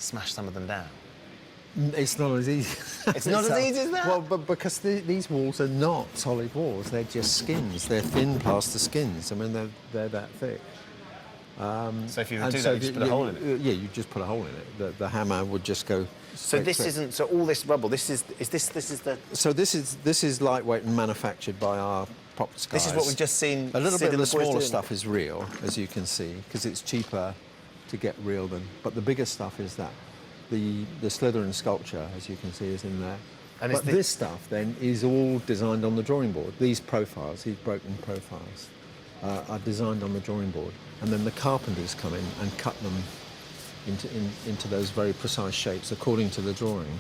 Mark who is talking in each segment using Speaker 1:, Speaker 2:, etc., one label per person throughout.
Speaker 1: smash some of them down?
Speaker 2: It's not as easy.
Speaker 1: It's not as easy as that?
Speaker 2: Well, but because these walls are not solid walls, they're just skins. They're thin plaster skins. I mean, they're that thick.
Speaker 1: So if you do that, you just put a hole in it?
Speaker 2: Yeah, you just put a hole in it. The hammer would just go.
Speaker 1: So this isn't. So all this rubble. This is the.
Speaker 2: So this is lightweight and manufactured by our prop guys.
Speaker 1: This is what we've just seen.
Speaker 2: A little bit of the smaller
Speaker 1: doing.
Speaker 2: stuff is real, as you can see, because it's cheaper to get real than. But the bigger stuff is that. The Slytherin sculpture, as you can see, is in there. And but this stuff, then, is all designed on the drawing board. These profiles, these broken profiles, are designed on the drawing board. And then the carpenters come in and cut them into those very precise shapes according to the drawing.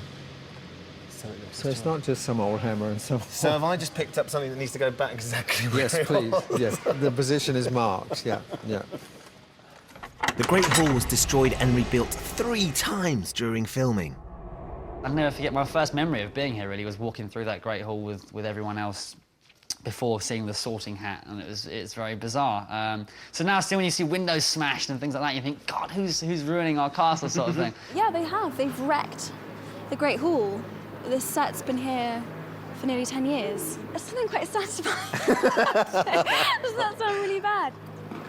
Speaker 2: So it's not just some old hammer and so on.
Speaker 1: So have I just picked up something that needs to go back exactly where
Speaker 2: Yes, please. Yes, the position is marked, yeah.
Speaker 3: The Great Hall was destroyed and rebuilt 3 times during filming.
Speaker 4: I'll never forget my first memory of being here, really, was walking through that Great Hall with everyone else before seeing the sorting hat, and it's very bizarre. So now still when you see windows smashed and things like that, you think, God, who's ruining our castle, sort of thing.
Speaker 5: Yeah, they have. They've wrecked the Great Hall. This set's been here for nearly 10 years. It's something quite satisfying. Does that sound really bad?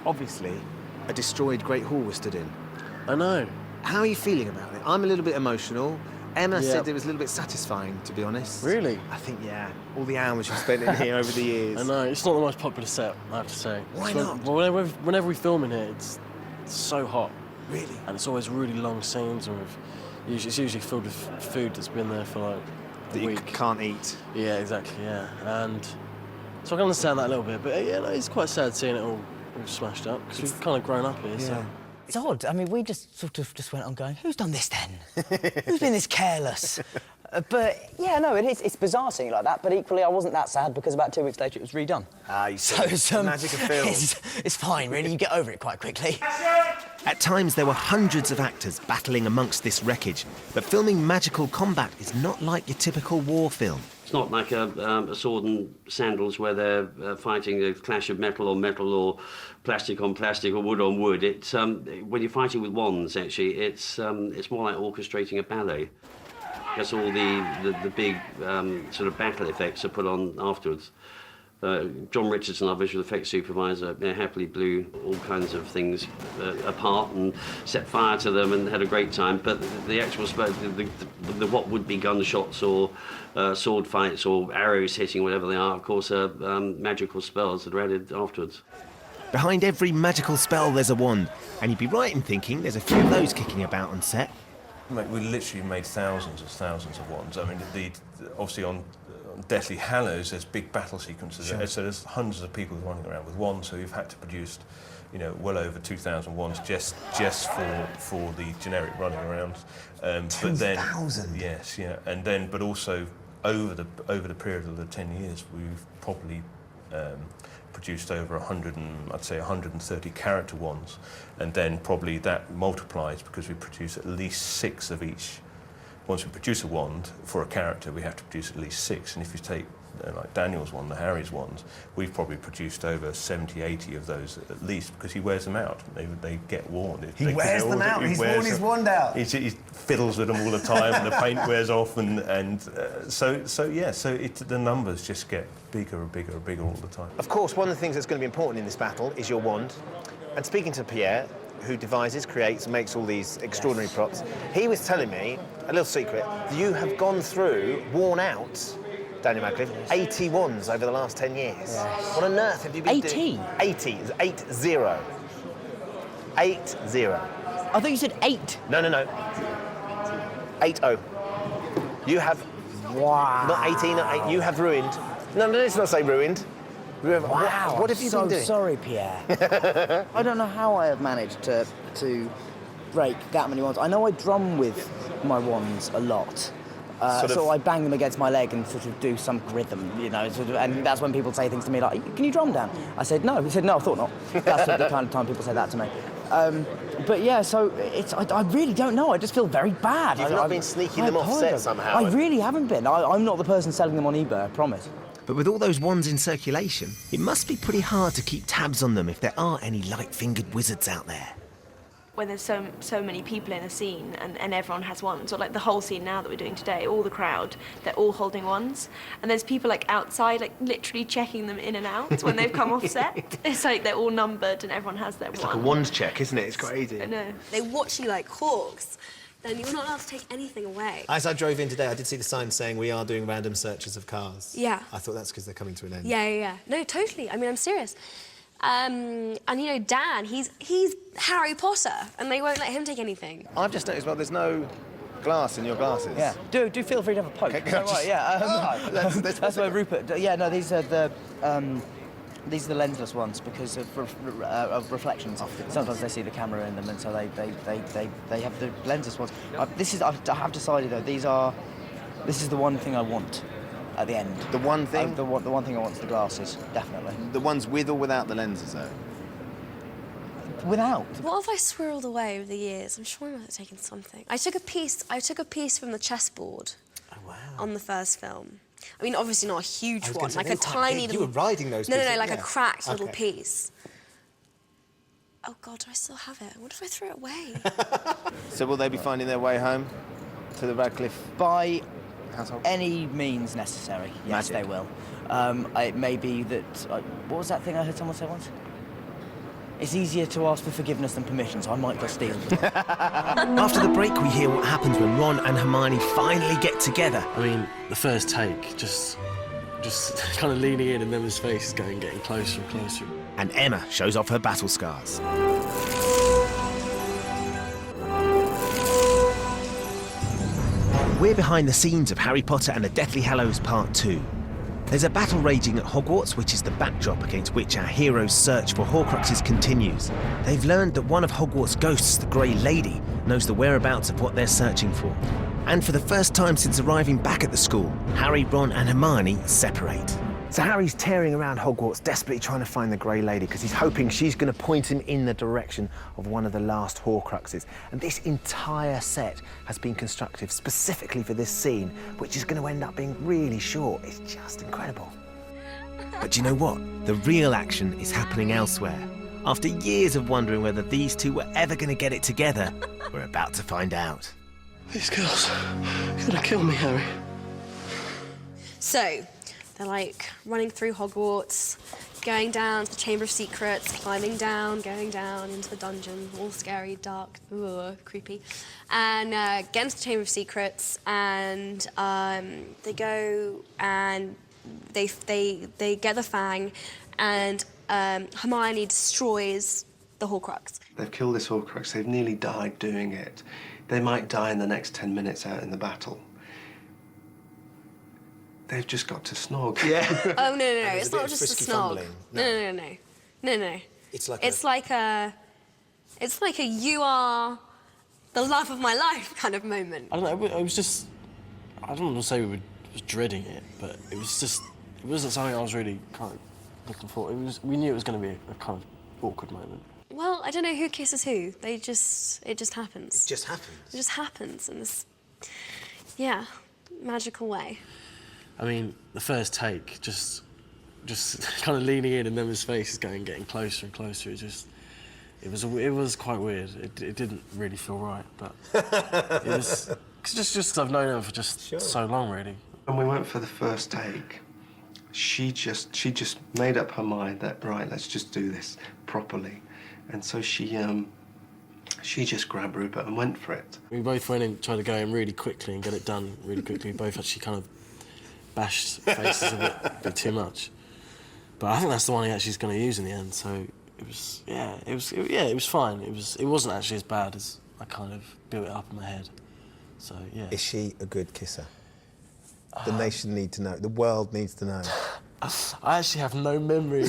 Speaker 1: Obviously, a destroyed Great Hall was stood in.
Speaker 6: I know.
Speaker 1: How are you feeling about it? I'm a little bit emotional. Emma said it was a little bit satisfying, to be honest.
Speaker 6: Really?
Speaker 1: I think, yeah. All the hours you've spent in here over the years.
Speaker 6: I know. It's not the most popular set, I have to say.
Speaker 1: Why not?
Speaker 6: Well, whenever we film in here, it's so hot.
Speaker 1: Really?
Speaker 6: And it's always really long scenes, and it's usually filled with food that's been there for like a week.
Speaker 1: You can't eat.
Speaker 6: Yeah, exactly, yeah. And so I can understand that a little bit, but yeah, no, it's quite sad seeing it all smashed up, because we've kind of grown up here, so...
Speaker 7: It's odd. I mean, we just sort of just went on going, who's done this then? Who's been this careless? But, yeah, no, it is. It's bizarre seeing it like that, but equally I wasn't that sad because about 2 weeks later it was redone.
Speaker 1: You see, it's the magic of film.
Speaker 7: It's fine, really. You get over it quite quickly.
Speaker 3: At times, there were hundreds of actors battling amongst this wreckage, but filming magical combat is not like your typical war film.
Speaker 8: It's not like a sword and sandals where they're fighting a clash of metal or plastic on plastic or wood on wood. It's when you're fighting with wands, actually, it's more like orchestrating a ballet. Because all the big sort of battle effects are put on afterwards. John Richardson, our visual effects supervisor, happily blew all kinds of things apart and set fire to them and had a great time. But the actual the what would be gunshots or sword fights or arrows hitting, whatever they are, of course, are magical spells that are added afterwards.
Speaker 3: Behind every magical spell, there's a wand, and you'd be right in thinking there's a few of those kicking about on set.
Speaker 9: We literally made thousands of wands. I mean, obviously on Deathly Hallows, there's big battle sequences. Sure. So there's hundreds of people running around with wands. So we've had to produce, well over 2,000 wands just for the generic running around.
Speaker 1: 2,000.
Speaker 9: Yes, yeah, and then but also over the period of the 10 years, we've probably produced over 130 character wands, and then probably that multiplies because we produce at least 6 of each. Once we produce a wand for a character, we have to produce at least 6. And if you take like Daniel's wand, the Harry's wands, we've probably produced over 70, 80 of those at least, because he wears them out. They get worn.
Speaker 1: He wears them out. He's worn his wand out.
Speaker 9: He fiddles with them all the time, and the paint wears off, so the numbers just get bigger and bigger and bigger all the time.
Speaker 1: Of course, one of the things that's going to be important in this battle is your wand. And speaking to Pierre, who devises, creates, makes all these extraordinary props, he was telling me, a little secret, you have gone through, worn out, Daniel Radcliffe, 80 wands over the last 10 years. Yes. What on earth have you been doing? 80? 80. It's 80. 80.
Speaker 7: I thought you said 8.
Speaker 1: No. 80. You have...
Speaker 7: Wow.
Speaker 1: Not 18, not 8. You have ruined... No, let's not say ruined.
Speaker 7: Wow.
Speaker 1: What have you been doing?
Speaker 7: Sorry, Pierre. I don't know how I have managed to break that many wands. I know I drum with my wands a lot. So I bang them against my leg and sort of do some rhythm, and that's when people say things to me like, can you drum down? I said, no. He said, no, I thought not. That's the kind of time people say that to me. But yeah, so I really don't know. I just feel very bad.
Speaker 1: You've not been sneaking them off set somehow?
Speaker 7: I really haven't been. I'm not the person selling them on eBay, I promise.
Speaker 3: But with all those wands in circulation, it must be pretty hard to keep tabs on them if there are any light-fingered wizards out there.
Speaker 10: When there's so many people in a scene and everyone has wands, or like the whole scene now that we're doing today, all the crowd, they're all holding wands, and there's people like outside, like literally checking them in and out when they've come off set. It's like they're all numbered and everyone has their wand.
Speaker 1: It's like a wand check, isn't it? It's crazy.
Speaker 10: I know.
Speaker 11: They watch you like hawks, then you're not allowed to take anything away.
Speaker 1: As I drove in today, I did see the sign saying we are doing random searches of cars.
Speaker 11: Yeah.
Speaker 1: I thought that's because they're coming to an end.
Speaker 11: Yeah. No, totally. I mean, I'm serious. And you know, Dan, he's Harry Potter, and they won't let him take anything.
Speaker 1: I've just noticed, well, there's no glass in your glasses.
Speaker 7: Yeah. Do feel free to have a poke.
Speaker 1: Okay,
Speaker 7: Is that right? Yeah. That's where Rupert. Yeah. No, these are the lensless ones because of reflections. Sometimes they see the camera in them, and so they have the lensless ones. I have decided though, this is the one thing I want at the end.
Speaker 1: The one thing?
Speaker 7: The one thing I want is the glasses, definitely.
Speaker 1: The ones with or without the lenses, though?
Speaker 7: Without.
Speaker 11: What have I swirled away over the years? I'm sure I might have taken something. I took a piece from the chessboard.
Speaker 1: Oh, wow.
Speaker 11: On the first film. I mean, obviously not a huge one, like a tiny little...
Speaker 1: You were riding those pieces.
Speaker 11: No, like a cracked little piece. Oh, God, do I still have it? What if I threw it away?
Speaker 1: So will they be finding their way home to the Radcliffe
Speaker 7: by
Speaker 1: household?
Speaker 7: Any means necessary? Yes,
Speaker 1: Magic.
Speaker 7: they will. It may be that... what was that thing I heard someone say once? It's easier to ask for forgiveness than permission, so I might go steal them.
Speaker 3: After the break, we hear what happens when Ron and Hermione finally get together.
Speaker 6: I mean, the first take, just kind of leaning in, and then his face is getting closer and closer.
Speaker 3: And Emma shows off her battle scars. We're behind the scenes of Harry Potter and the Deathly Hallows Part 2. There's a battle raging at Hogwarts, which is the backdrop against which our heroes' search for Horcruxes continues. They've learned that one of Hogwarts' ghosts, the Grey Lady, knows the whereabouts of what they're searching for. And for the first time since arriving back at the school, Harry, Ron and Hermione separate. So Harry's tearing around Hogwarts, desperately trying to find the Grey Lady, because he's hoping she's going to point him in the direction of one of the last Horcruxes. And this entire set has been constructed specifically for this scene, which is going to end up being really short. It's just incredible. But do you know what? The real action is happening elsewhere. After years of wondering whether these two were ever going to get it together, we're about to find out.
Speaker 6: These girls are gonna kill me, Harry.
Speaker 11: So, they're like running through Hogwarts, going down to the Chamber of Secrets, climbing down, going down into the dungeon, all scary, dark, creepy, and get into the Chamber of Secrets, and they go and they get the Fang, and Hermione destroys the Horcrux.
Speaker 12: They've killed this Horcrux. They've nearly died doing it. They might die in the next 10 minutes out in the battle. They've just got to snog.
Speaker 1: Yeah.
Speaker 11: Oh, no, it's not just a snog. No. It's like a you are the love of my life kind of moment.
Speaker 6: I don't know, it was just... I don't want to say we was dreading it, but it was just... It wasn't something I was really kind of looking for. We knew it was going to be a kind of awkward moment.
Speaker 11: Well, I don't know who kisses who. It just happens.
Speaker 1: It just happens?
Speaker 11: It just happens in this, yeah, magical way.
Speaker 6: I mean, the first take, just kind of leaning in, and then his face is getting closer and closer. It was quite weird. It didn't really feel right, but it was just I've known him for so long, really.
Speaker 12: When we went for the first take, she just made up her mind that right, let's just do this properly, and so she just grabbed Rupert and went for it.
Speaker 6: We both went in, tried to go in really quickly and get it done really quickly. We both actually kind of bashed faces a bit too much. But I think that's the one he actually is going to use in the end. So it was fine. It wasn't actually as bad as I kind of built it up in my head. So yeah.
Speaker 1: Is she a good kisser? The nation need to know. The world needs to know.
Speaker 6: I actually have no memory.